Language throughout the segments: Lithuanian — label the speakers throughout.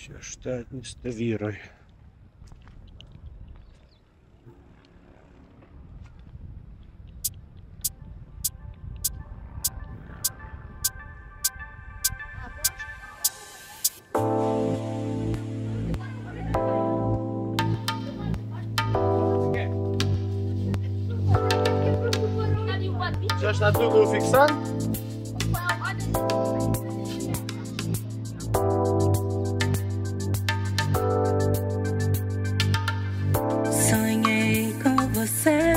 Speaker 1: Šeštadienis Tavyroj.
Speaker 2: Chcesz na długą fiksan?
Speaker 3: Sonhei com você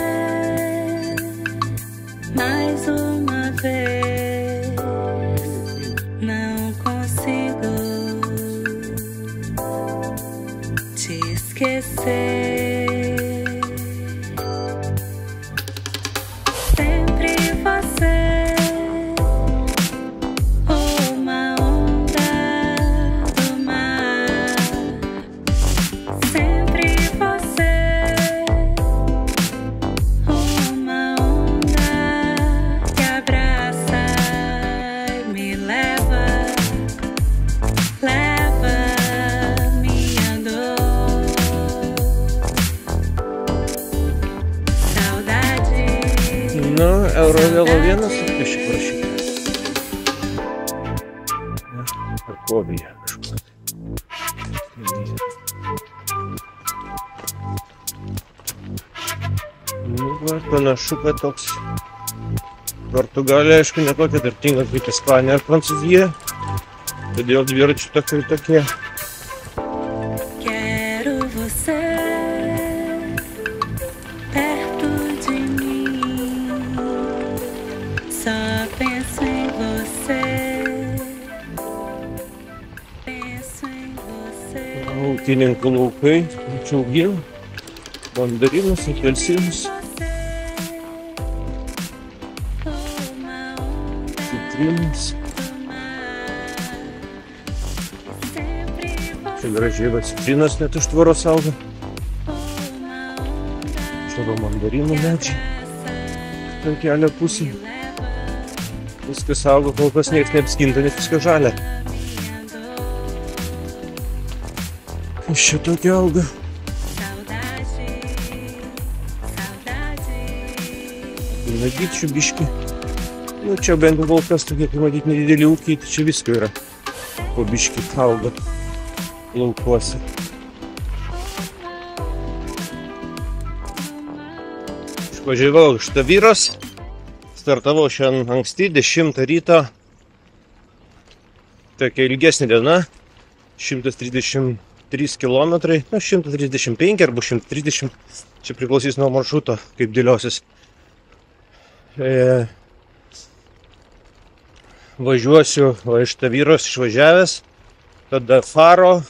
Speaker 3: mais uma vez. Não consigo te esquecer. Sempre você, uma onda do mar. Sempre você, uma onda que abraça e me leva, leva minha dor. Saudade.
Speaker 1: Nu, Eurovėlo vienas, apie šį prašyti. Parkovija kažkokia. Nu, va, panašu, kad toks Portugalija, aišku, netokia turtinga kaip Ispanija ar Prancūzija. Todėl dviračių takai tokie.
Speaker 3: Quero você perto de mim. Só penso em você. Penso em você.
Speaker 1: Ūkininkų laukai, čia augina mandarinus, apelsinus,
Speaker 3: Uma onda
Speaker 1: citrinas.
Speaker 3: do mar. Sempre
Speaker 1: Čia
Speaker 3: você,
Speaker 1: gražiai va citrinas net iš tvoros auga.
Speaker 3: uma onda
Speaker 1: Čia va mandarinų medžiai.
Speaker 3: abraça
Speaker 1: Ten kelio pusė.
Speaker 3: e leva
Speaker 1: Viskas auga, kol kas nieks neapskinta, nes viskas žalia.
Speaker 3: minha dor.
Speaker 1: Kas čia tokia auga?
Speaker 3: Saudade, saudade.
Speaker 1: Nagyčių biški. Nu, čia bent kol kas tokie, kai matyti, nedideli ūkiai, tai čia visko yra. Po biški auga laukuose. Išvažiavau iš Tavyros. Startavau šiandien anksti, 10 ryto. Tokia ilgesnė diena. 133 km. Nu, 135 arba 130. Čia priklausys nuo maršruto, kaip dėliosis. Važiuosiu va, iš Tavyros išvažiavęs, tada Faro,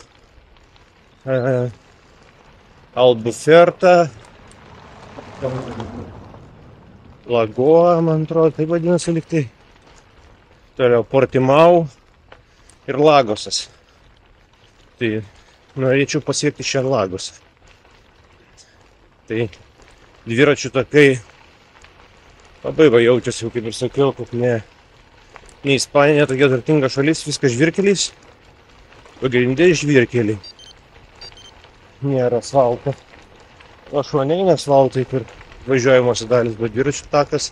Speaker 1: Albuferta, Lagoa, man atrodo, tai vadinasi liktai, toliau Portimau ir Lagosas. Tai norėčiau pasiekti šią Lagosą. Tai dviračių takai labai va jaučiasi, jau kaip ir sakiau, kad ne Ispanija tokia turtinga šalis, viskas žvyrkeliais, pagrindė žvyrkeliai. Nėra asfalto. Ašuoniai asfaltai ir važiuojamosios dalis, bet dviračių takas.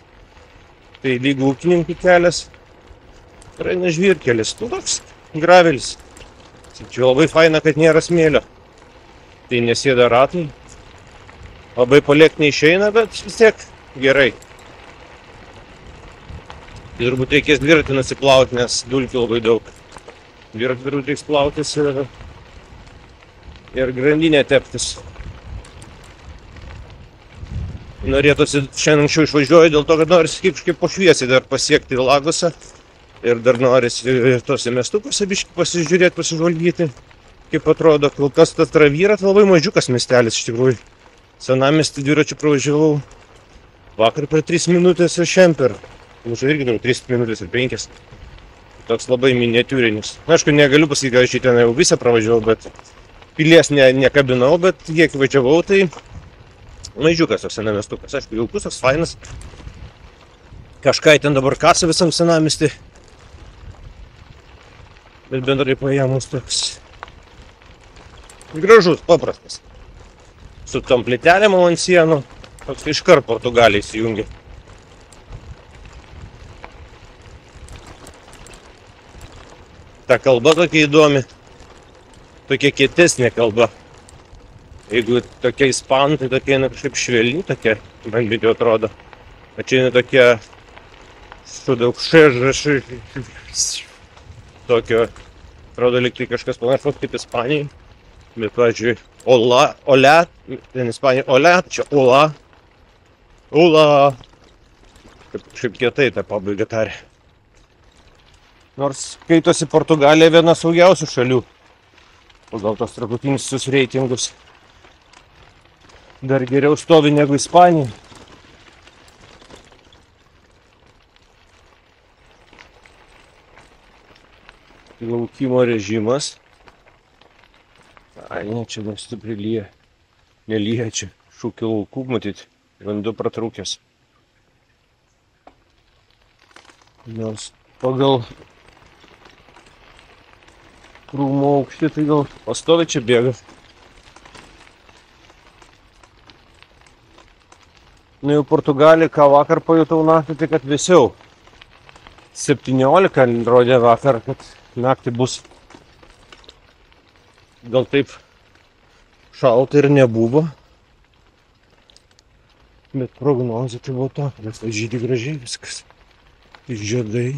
Speaker 1: Tai lyg ūkininkų kelias. Praeina žvyrkelis, nu toks gravelis. Čia labai faina, kad nėra smėlio. Tai nesėda ratai. Labai paliekti neišeina, bet vis tiek gerai. Tai turbūt reikės dviratį nusiplauti, nes dulkių labai daug. Dviratį turbūt reiks plautis ir grandinę teptis. Norėtųsi šiandien anksčiau išvažiuoju, dėl to, kad norisi kažkaip po šviesiai dar pasiekti Lagosą. Ir dar norisi tose miestukuose biškį pasižiūrėti, pasižvalgyti, kaip atrodo. Kol kas tas Tavyra, tai labai mažiukas miestelis iš tikrųjų. Senamiestį dviračių pravažiavau vakar per 3 minutės ir šiandien per. Mūsų irgi dar 3 minutės ir 5. Toks labai miniatiūrinis. Aišku, negaliu pasakyti, kad aš ten jau visą pravažiavau, bet pilies nekabinau, bet kiek važiavau, tai mažiukas toks senamiestukas. Aišku, jaukus, toks fainas. Kažką ten dabar kasa visam senamiestį. Bet bendrai paėmus toks Gražus, paprastas. Su tom plytelėm ant sienų. Toks iškart Portugalija įsijungia. Ta kalba tokia įdomi. Tokia kietesnė kalba. Jeigu tokia ispanų, tai tokia kažkaip švelni, tokia, man bent jau atrodo. O čia jinai tokia su daug tokio, atrodo, lyg tai kažkas panašaus kaip Ispanijai. Bet, pavyzdžiui, ola, ten Ispanija, ola, čia ola. Ola. Kažkaip kietai tą pabaigą tarė. Nors skaitosi Portugalija viena saugiausių šalių. Pagal tos tarptautinius reitingus. Dar geriau stovi negu Ispanija. Laukimo režimas. Ai, ne, čia nestipri lyja. Nelyja čia. Šūkių laukų, matyt. Vanduo pratrūkęs. Nors pagal krūmo aukštį, tai gal pastovi čia bėga. Nu jau Portugalija, ką vakar pajutau naktį, tai kad vėsiau. 17 rodė vakar, kad naktį bus. Gal taip šalta ir nebuvo. Bet prognozė tai buvo tokia, nes tai žydi gražiai viskas. Žiedai.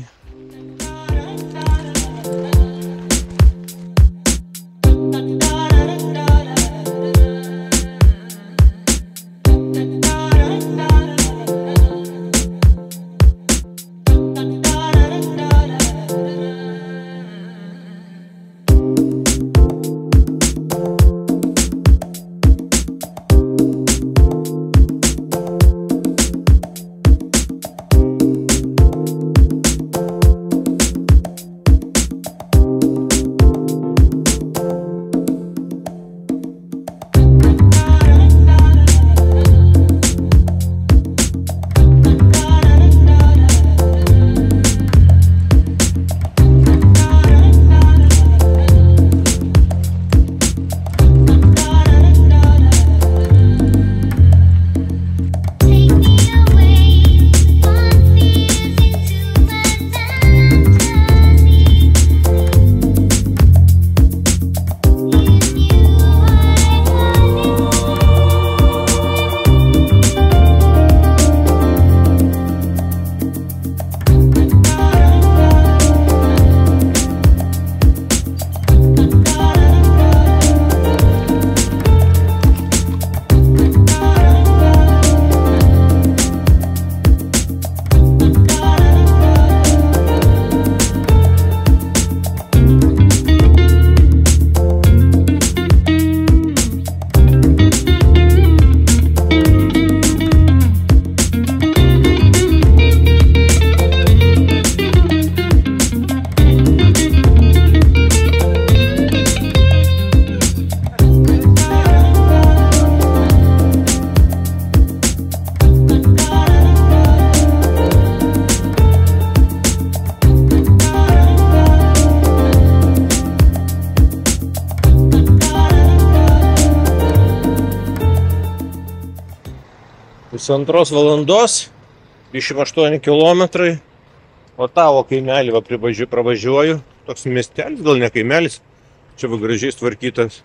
Speaker 1: Pusantros valandos, 28 kilometrai, o tavo kaimelį va pravažiuoju, toks miestelis, gal ne kaimelis, čia va gražiai tvarkytas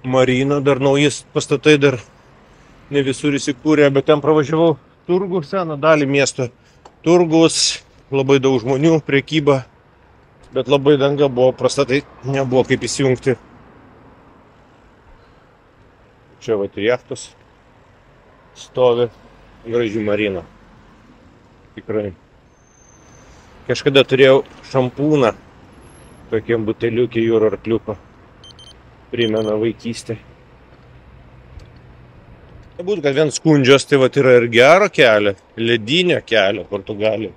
Speaker 1: marina, dar naujais pastatai dar ne visur įsikūrė, bet ten pravažiavau turgų, seną dalį miesto, turgus, labai daug žmonių, prekyba, bet labai danga buvo prasta, tai nebuvo kaip įsijungti. Čia va jachtos stovi, graži marina. Tikrai. Kažkada turėjau šampūną, tokiam buteliukį jūro arkliuko. Primena vaikystę. Būt, kad vien skundžios, tai va yra ir gero kelio, ledinio kelio Portugalija.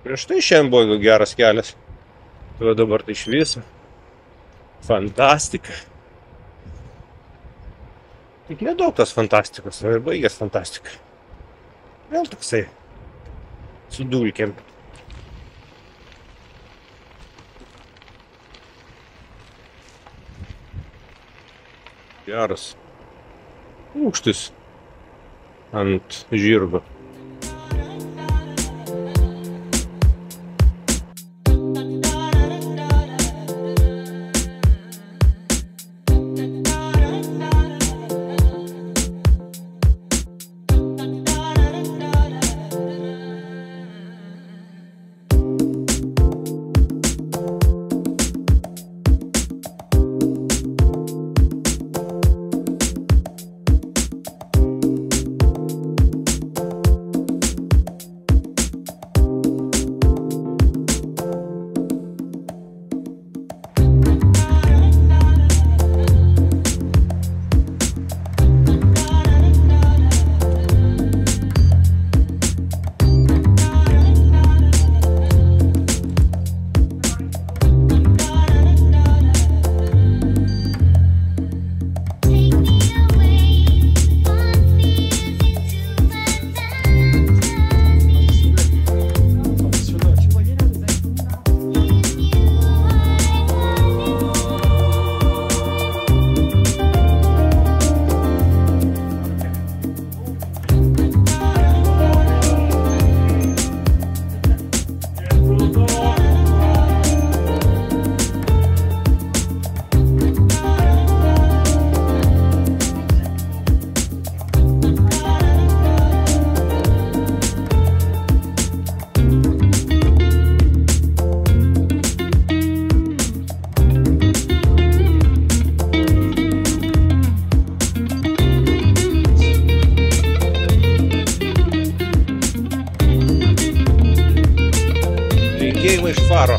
Speaker 1: Prieš tai šiandien buvo geras kelias. Tai va dabar tai iš viso. Fantastika. Tik nedaug tos fantastikos, ir baigęs fantastika. Vėl toksai su dulkėm. Geras. Aukštis ant žirgo. Linkėjimai iš faro.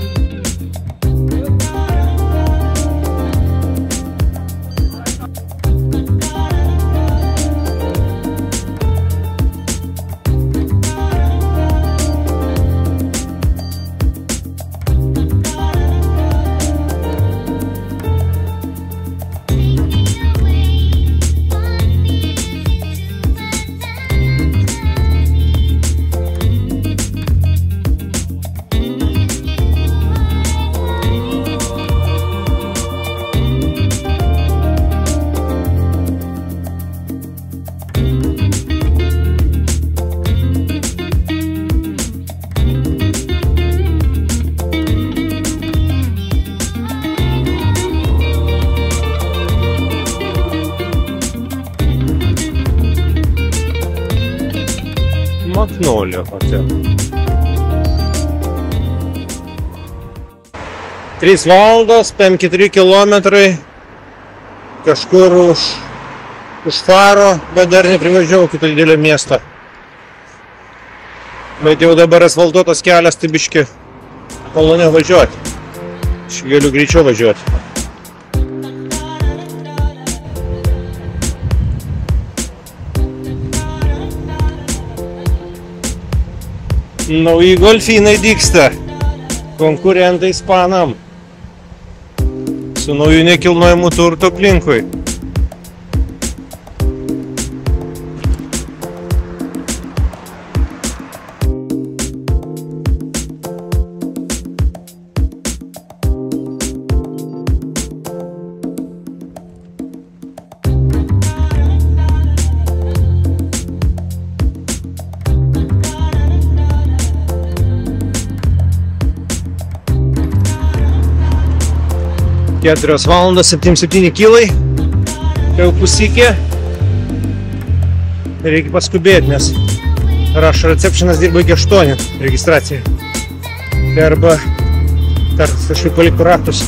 Speaker 1: Magnolija hotel. 3 valandos, 5-4 kilometrai kažkur už faro, bet dar neprivažiavau kito didelio miesto. Bet jau dabar asfaltuotas kelias, tai biški maloniau važiuoti. Aš galiu greičiau važiuoti. Nauji golfinai dygsta, konkurentai ispanam, su nauju nekilnojamu turtu aplinkui. Keturios valandos, 7 kilai, jau pusikė, reikia paskubėti, nes Rush receptionas dirba iki 8 registracija. Tai arba kažkaip paliktų raktus.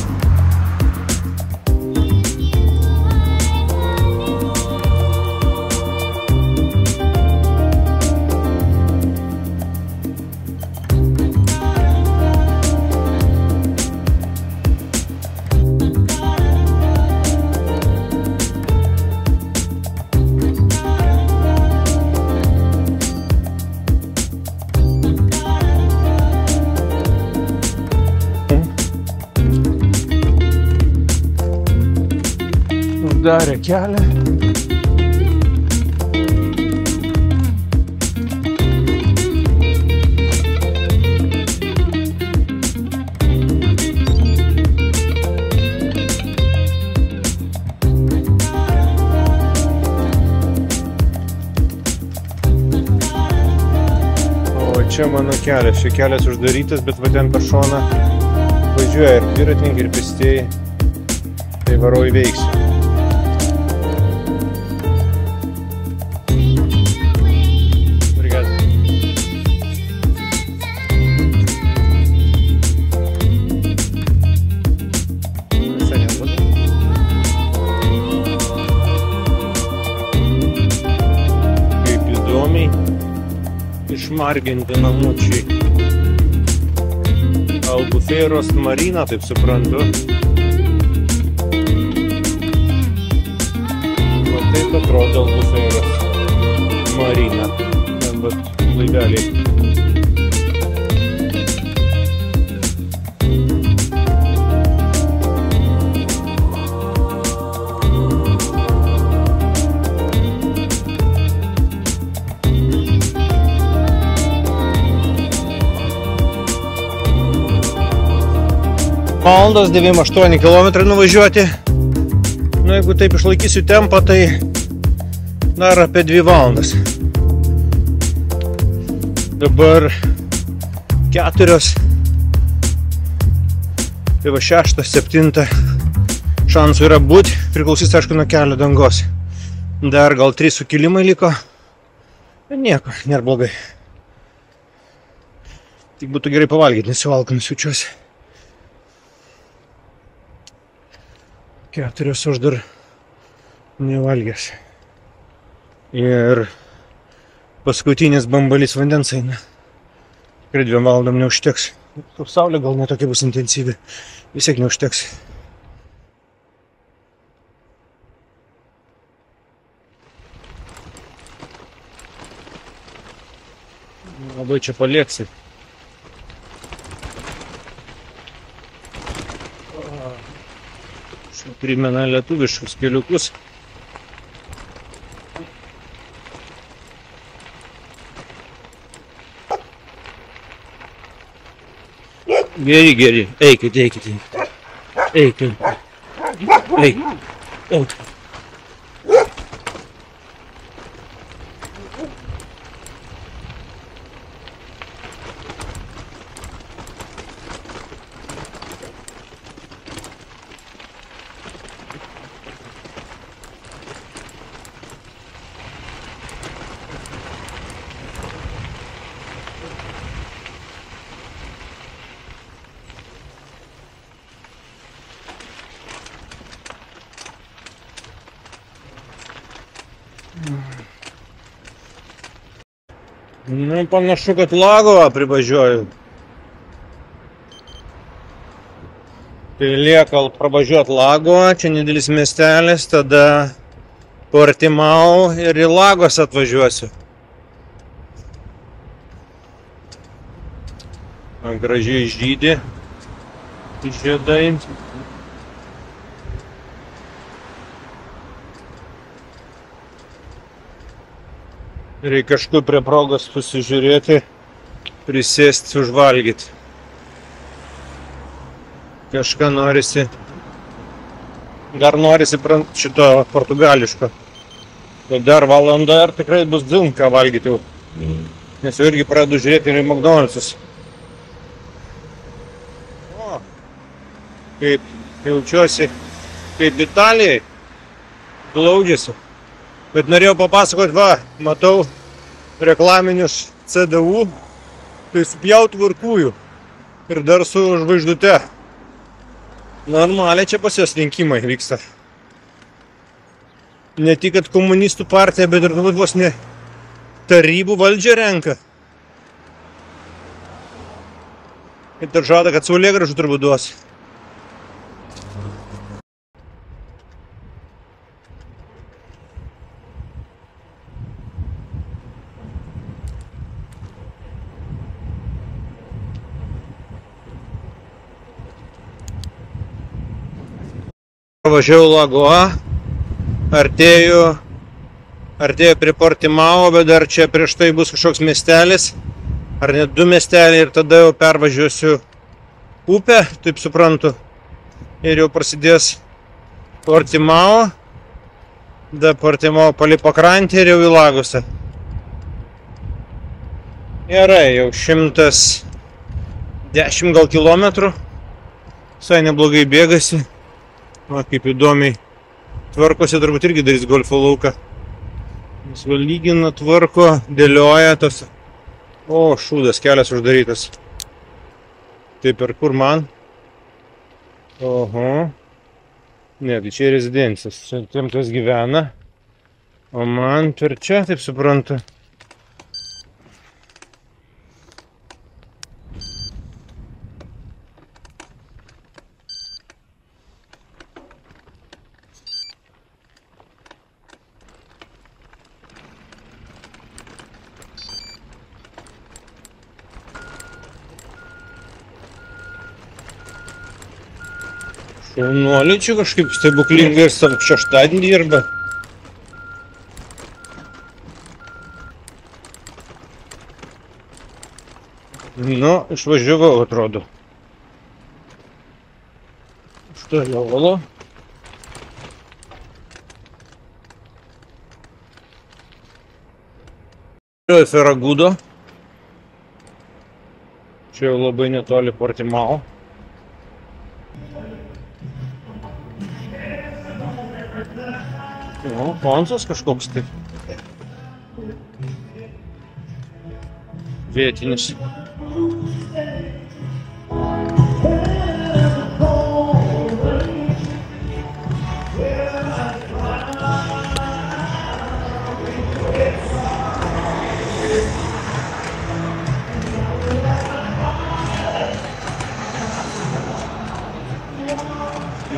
Speaker 1: Darė kelią. čia mano kelias. Čia kelias uždarytas, bet va ten per šoną važiuoja ir dviratininkai, ir pėstieji. Tai varau įveiksiu. Išmarginti namučiai. Albufeiros marina, taip suprantu. O taip atrodo Albufeiros marina. Ten vat laiveliai. Valandos 98 km nuvažiuoti. Nu, jeigu taip išlaikysiu tempą, tai dar apie 2 valandas. Dabar 4. Tai va 6, 7 šansų yra būti. Priklausys, aišku, nuo kelio dangos. Dar gal 3 sukilimai liko. Nieko, nėra blogai. Tik būtų gerai pavalgyti, nesivalgant jaučiuosi. 4 aš dar nevalgęs. Ir paskutinis bambalys vandens eina. Tikrai 2 valandom neužteks. Saulė gal netokia bus intensyvi. Vis tiek neužteks. Labai čia palieksi. Primena lietuviškus keliukus. Geri, geri. Eikit. Eikit. Eik. Nu, panašu, kad Laguvą privažiuoju. Tai lieka pravažiuoti Laguvą, čia nedidelis miestelis, tada Portimao ir į Lagos atvažiuosiu. Gražiai žydi žiedai. Reikia kažkur prie progos pasižiūrėti, prisėsti, užvalgyti. Kažką norisi. Dar norisi šito portugališko. Dar valanda ir tikrai bus dzin ką valgyti jau. Nes jau irgi pradedu žiūrėti ir į McDonald'sus. O, kaip jaučiuosi, kaip Italijai. Glaudžiasi. Bet norėjau papasakoti, va, matau reklaminius CDU, tai supjautų varkųjų ir dar su žvaigždute. Normaliai čia pas jos rinkimai vyksta. Ne tik, kad komunistų partija, bet ir vos ne tarybų valdžią renka. Ir dar žada, kad saulėgrąžų turbūt duos. Važiavau Laguvą, artėju prie Portimao, bet dar čia prieš tai bus kažkoks miestelis, ar net 2 miesteliai ir tada jau pervažiuosiu upę, taip suprantu, ir jau prasidės Portimao, da Portimao palei pakrantę ir jau į Lagosą. Gerai, jau 110 gal kilometrų. Visai neblogai bėgasi. Va, kaip įdomiai tvarkosi, turbūt irgi darys golfo lauką. Jis va lygina, tvarko, dėlioja tas. O, šūdas, kelias uždarytas. Tai per kur man? Oho. Ne, tai čia rezidencijos. Čia tiem tas gyvena. O man per čia, taip suprantu. Šaunuoliai čia kažkaip stebuklingai ir savo šeštadienį dirba. Nu, išvažiavau, atrodo. Štai Jovalo. Čia Feragudo. Čia jau labai netoli Portimao. O, Ponsas kažkoks tai. Vietinis.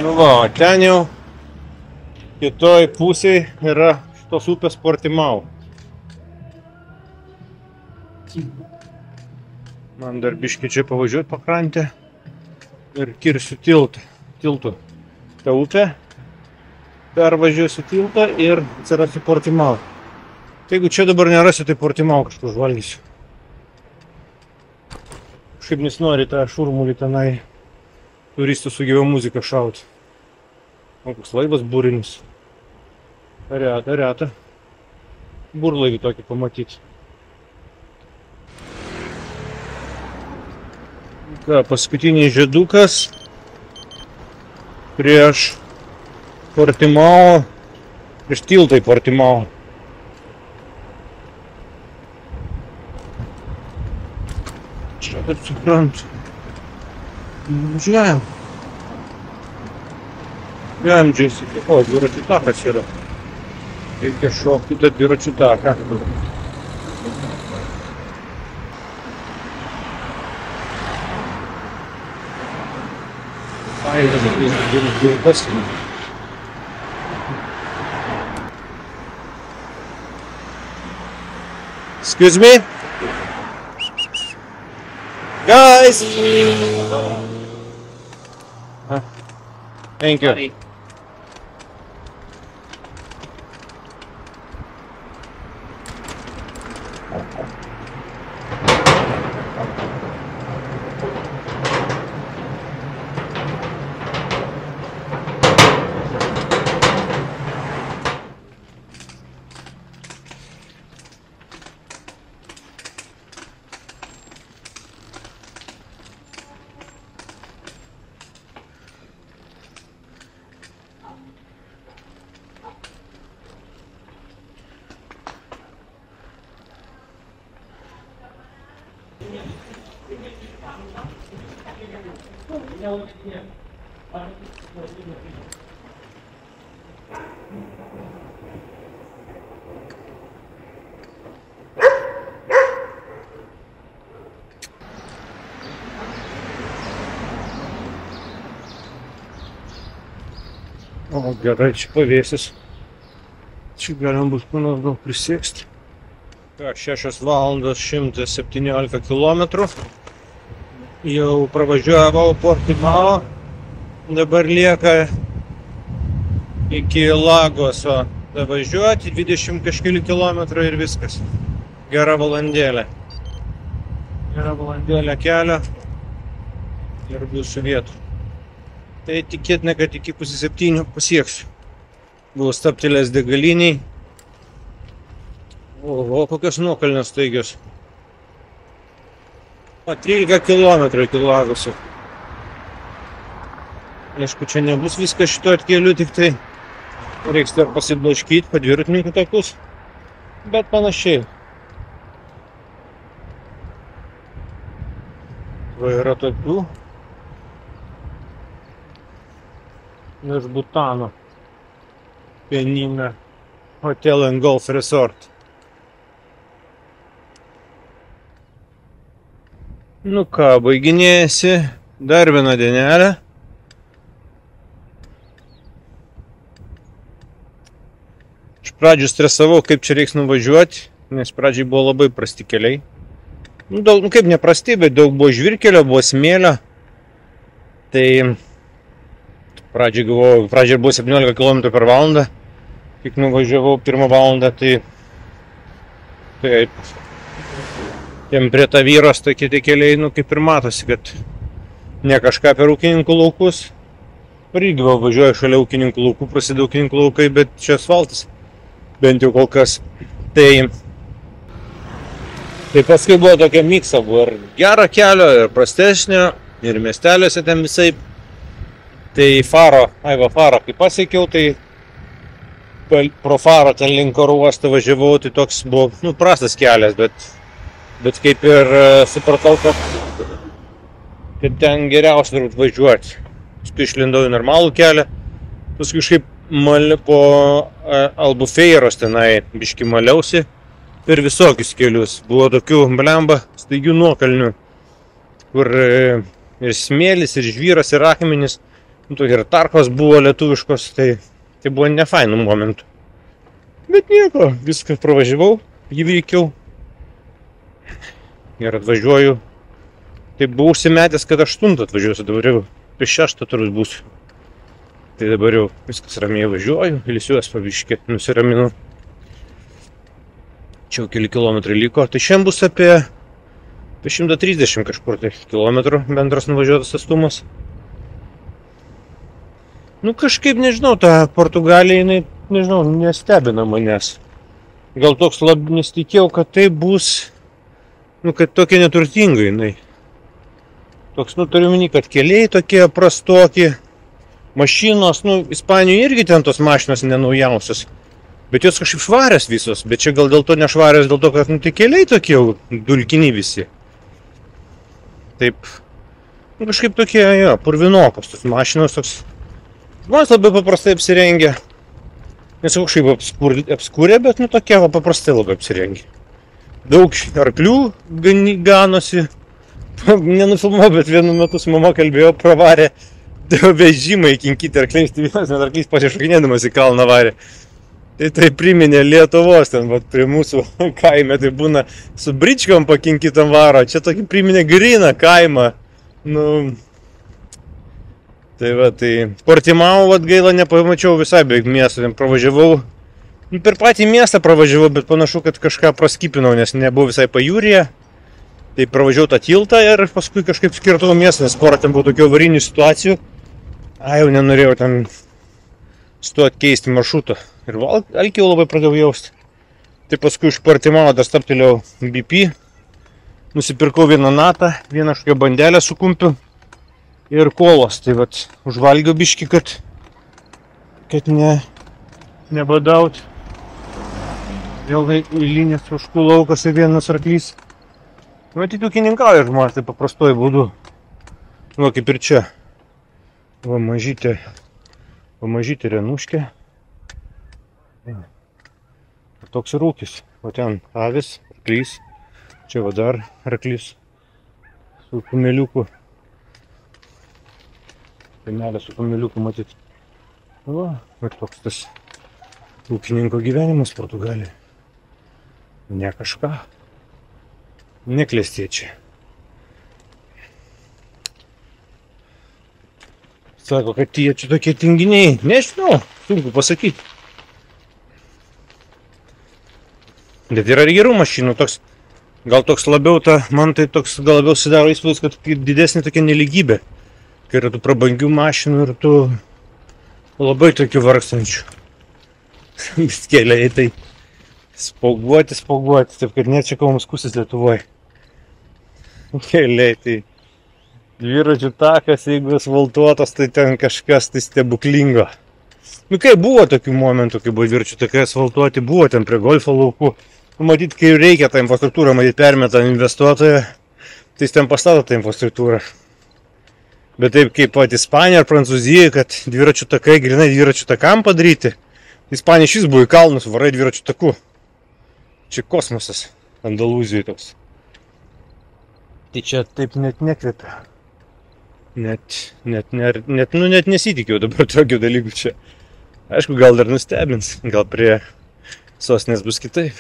Speaker 1: Nu va, ten jau kitoj pusėje yra šitos upės Portimao. Man dar biškį čia pavažiuoti pakrantę ir kirsiu tiltų. Ta upė, pervažiuosiu tiltą ir atsirasiu Portimao. Tai jeigu čia dabar nerasiu, tai Portimao kažkur žvalgysiu. Kažkaip nesinori tą šurmulį tenai turistų su gyva muzika šauti. O koks laivas būrinis. Reta. Burlaivį tokį pamatyti. Ką, paskutinis žiedukas prieš Portimao, prieš tiltą į Portimao. Čia taip suprantu. Važiuojam. Važiuojam, Jessica. O, dviračių takas yra. Reikia šokti tą dviračių taką. Excuse me? Guys! Thank you. O, gerai, čia pavėsis. Čia galim bus panas daug prisieksti. 6 valandos 117 kilometrų. Jau pravažiavau Portimao. Dabar lieka iki Lagoso davažiuoti 20 kažkeli kilometrų ir viskas. Gera valandėlė. Gera valandėlė kelio ir būsiu vietų. Tai tikėtina, kad iki 6:30 pasieksiu. Buvau stabtelės degaliniai. O, kokios nuokalnės staigios. O 13 km iki Lagoso. Aišku, čia nebus viskas šito keliu, tik tai reiks dar pasiblaškyti, padviratininkų takus, bet panašiai. Va yra tokių iš Butano Penina Hotel and Golf Resort. Nu ką, baiginėjasi dar vieną dienelę. Iš pradžių stresavau, kaip čia reiks nuvažiuoti, nes pradžiai buvo labai prasti keliai. Nu, kaip neprasti, bet daug buvo žvirkelio, buvo smėlio. Tai pradžiai buvo 17 km per valandą. Tik nuvažiavau 1 valandą, tai tiem prie Tavyros tokie keliai, nu kaip ir matosi, kad ne kažką per ūkininkų laukus. Irgi važiuoju šalia ūkininkų laukų, prasideda ūkininkų laukai, bet čia asfaltas. Bent jau kol kas. Tai paskui buvo tokia miksa, buvo ir gero kelio, ir prastesnio, ir miesteliuose ten visai. Tai Faro, kai pasiekiau, tai pro Faro ten link oro uosto važiavau, tai toks buvo, nu, prastas kelias, bet kaip ir supratau, kad ten geriausia turbūt važiuoti. Paskui išlindau į normalų kelią, paskui kažkaip po Albufeiros tenai biški maliausi. Per visokius kelius. Buvo tokių, blemba, staigių nuokalnių, kur ir smėlis, ir žvyras, ir akmenis, ir tarkos buvo lietuviškos, tai buvo nefainų momentų. Bet nieko, viską pravažiavau, įveikiau ir atvažiuoju. Tai buvau užsimetęs, kad 8 atvažiuosiu, dabar jau apie 6 turbūt būsiu. Tai dabar jau viskas ramiai važiuoju, ilsiuosi pabiškį, nusiraminu. Čia jau keli kilometrai liko, tai šiandien bus apie 130 kažkur tai kilometrų bendras nuvažiuotas atstumas. Nu kažkaip, nežinau, ta Portugalija, jinai, nežinau, nestebina manęs. Gal toks nesitikėjau, kad tai bus, nu, kad tokia neturtinga jinai. Toks, nu, turiu minį, kad keliai tokie prastokie, mašinos, nu, Ispanijoje irgi ten tos mašinos nenaujausios. Bet jos kažkaip švarios visos, bet čia gal dėl to nešvarios, dėl to, kad nu, tai keliai tokie jau dulkini visi. Taip, nu, kažkaip tokie, jo, purvinokos tos mašinos toks. Žmonės labai paprastai apsirengę. Nesakau, kažkaip apskūrė, bet nu tokie paprastai labai apsirengę. Daug arklių ganosi. Nenufilmavo, bet vienu metu su mama kalbėjo, pravarė vežimą įkinkyti arkliais, tai vienas net arklys pasišokinėdamas į kalną varė. Tai priminė Lietuvos, ten vat, prie mūsų kaime, tai būna su bričkom pakinkytam varo, čia tokį priminė gryną kaimą. Nu, tai va, tai Portimao, vat, gaila, nepamačiau visai beveik miesto, ten pravažiavau. Nu, per patį miestą pravažiavau, bet panašu, kad kažką praskipinau, nes nebuvau visai pajūryje. Tai pravažiavau tą tiltą ir paskui kažkaip skirtau miestą, nes porą ten buvo tokių avarinių situacijų. Jau nenorėjau ten stoti keisti maršrutą. Ir alkį jau labai pradėjau jausti. Tai paskui iš Portimao dar stabtelėjau BP. Nusipirkau vieną natą, vieną kažkokią bandelę su kumpiu ir kolos. Tai vat užvalgiau biškį, kad nebadaut. Vėl eilinės ožkų laukas ir vienas arklys. Matyt, ūkininkauja žmonės, tai paprastuoju būdu. Va, kaip ir čia. Va, mažytė renuškė. Toks ir ūkis. O ten avis, arklys. Čia va dar arklys. Su kumeliuku. Pienelė su kumeliuku matyt. Va, ir toks tas ūkininko gyvenimas Portugalijoje. Ne kažką. Neklestiečiai. Sako, kad jie čia tokie tinginiai. Nežinau, sunku pasakyti. Bet yra ir gerų mašinų. Gal toks labiau, man tai toks gal labiau sudaro įspūdis, kad didesnė tokia neligybė. Kai yra tų prabangių mašinų ir tų labai tokių vargstančių. Vis keliai tai spoguoti. Taip kad net čia kalbams kusis Lietuvoje. keliai. Tai dviračių takas, jeigu asfaltuotas, tai ten kažkas tai stebuklingo. Nu kai buvo tokių momentų, kai buvo dviračių takai asfaltuoti, buvo ten prie golfo laukų. Matyt, kai reikia tą infrastruktūrą, matyt, permeta investuotoją, tai jis ten pastato tą infrastruktūrą. Bet taip kaip pat Ispanija ar Prancūzija, kad dviračių takai, grinai dviračių takam padaryti, Ispanija šis buvo į kalnus, varai dviračių takų. Čia kosmosas, Andalūzijoj toks. Tai čia taip net nekvepia. Net nesitikėjau dabar tokių dalykų čia. Aišku, gal dar nustebins, gal prie sostinės bus kitaip.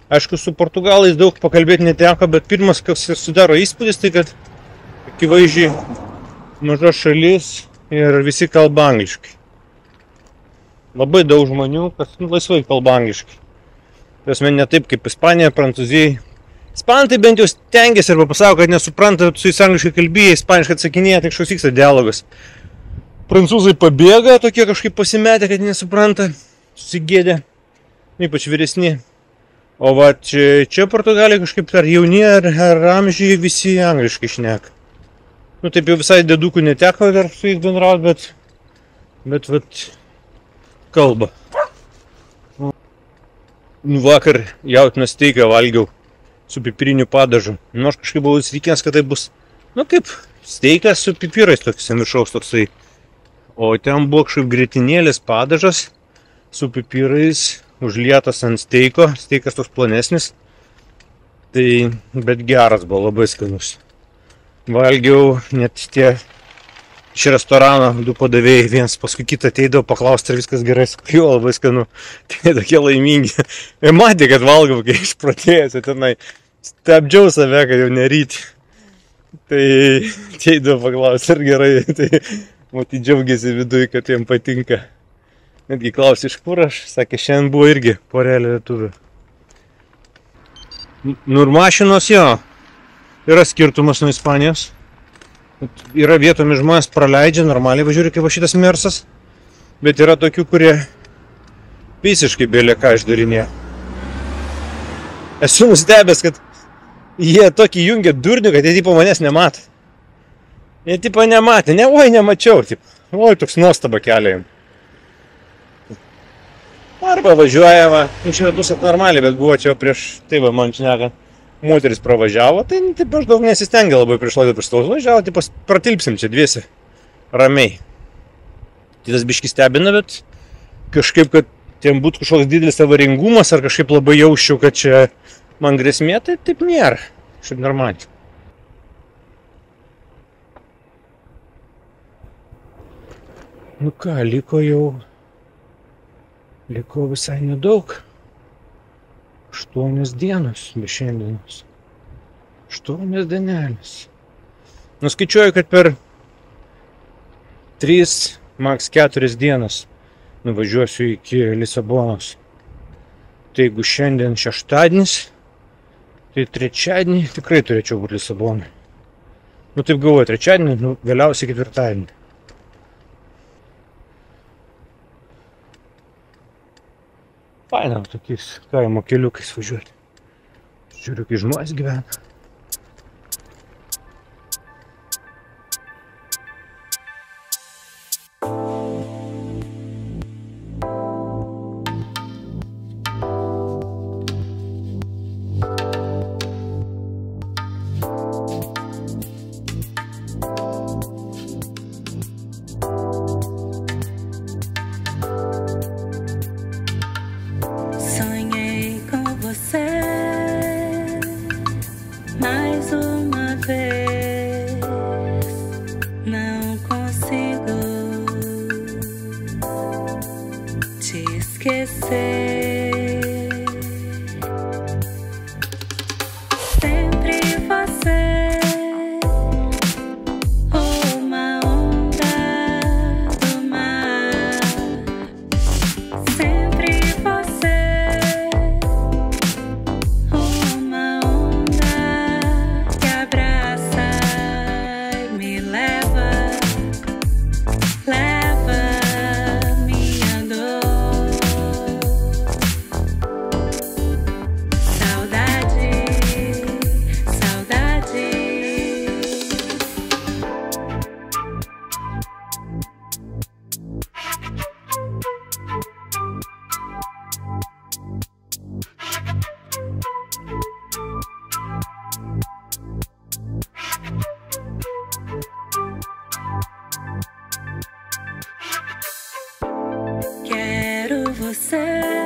Speaker 1: Aišku, su portugalais daug pakalbėti neteko, bet pirmas, kas sudaro įspūdis, tai kad akivaizdžiai maža šalis ir visi kalba angliškai. Labai daug žmonių, kas laisvai kalba angliškai. Prasme, ne taip kaip Ispanija, Prancūzija. Ispanai tai bent jau stengiasi arba pasako, kad nesupranta, su jais angliškai kalbėjai, ispaniškai atsakinėja, tai kažkoks vyksta dialogas. Prancūzai pabėga, tokie kažkaip pasimetę, kad nesupranta, susigėdė, ypač vyresni. O va čia Portugalija kažkaip ar jauni, ar amžiai visi angliškai šneka. Nu taip jau visai dedukų neteko dar su jais bendrauti, bet vat kalba. Nu vakar jautinos steiką valgiau su pipiriniu padažu. Nu aš kažkaip buvau įsitikinęs, kad tai bus, nu kaip steikas su pipirais toks viršaus toksai. O ten buvo kažkaip grietinėlės padažas su pipirais. Užlietas ant steiko, steikas toks plonesnis, tai bet geras buvo, labai skanus. Valgiau net tie iš restorano du padavėjai, vienas paskui kitą ateidavo paklausti, ar viskas gerai, jo labai skanu, tai tokie laimingi. Ir matė, kad valgau, kai išprotėjęs, tenai stabdžiau save, kad jau neryti. Tai ateidavo paklausti, ar gerai, tai matyt džiaugiasi viduje, kad jiems patinka. Netgi klausė, iš kur aš, sakė, šiandien buvo irgi porelė lietuvių. Nu ir mašinos jo, yra skirtumas nuo Ispanijos. Yra vietomis žmonės praleidžia, normaliai važiuoja kaip šitas Mersas. Bet yra tokių, kurie visiškai bėlė ką išdarinėja. Esu nustebęs, kad jie tokį jungia durnių, kad jie tipo manęs nematė. Jie tipo nematė, oi nemačiau, oi toks nuostaba kelia jam. Arba važiuojama, iš vietus normaliai, bet buvo čia prieš, tai va, man šneka, moteris pravažiavo, tai taip aš daug nesistengia labai prieš laiką pristos važiavo, tai pratilpsim čia dviesi, ramiai. Tai tas biškis stebina, bet kažkaip, kad ten būtų kažkoks didelis avaringumas, ar kažkaip labai jausčiau, kad čia man grėsmė, tai taip nėra, šiaip normaliai. Nu ką, liko visai nedaug. 8 dienos be šiandienos. 8 dienelės. Nuskaičiuoju, kad per 3, max 4 dienas nuvažiuosiu iki Lisabonos. Tai jeigu šiandien šeštadienis, tai trečiadienį tikrai turėčiau būti Lisabonai. Nu taip galvoju, trečiadienį, nu vėliausiai ketvirtadienį. Faina tokiais kaimo keliukais važiuoti. Žiūriu, kai žmonės gyvena.
Speaker 3: Sonhei com você mais uma vez. Não consigo te esquecer. Sempre você, uma onda do mar. Sempre você, uma onda que abraça e me leva minha dor. você.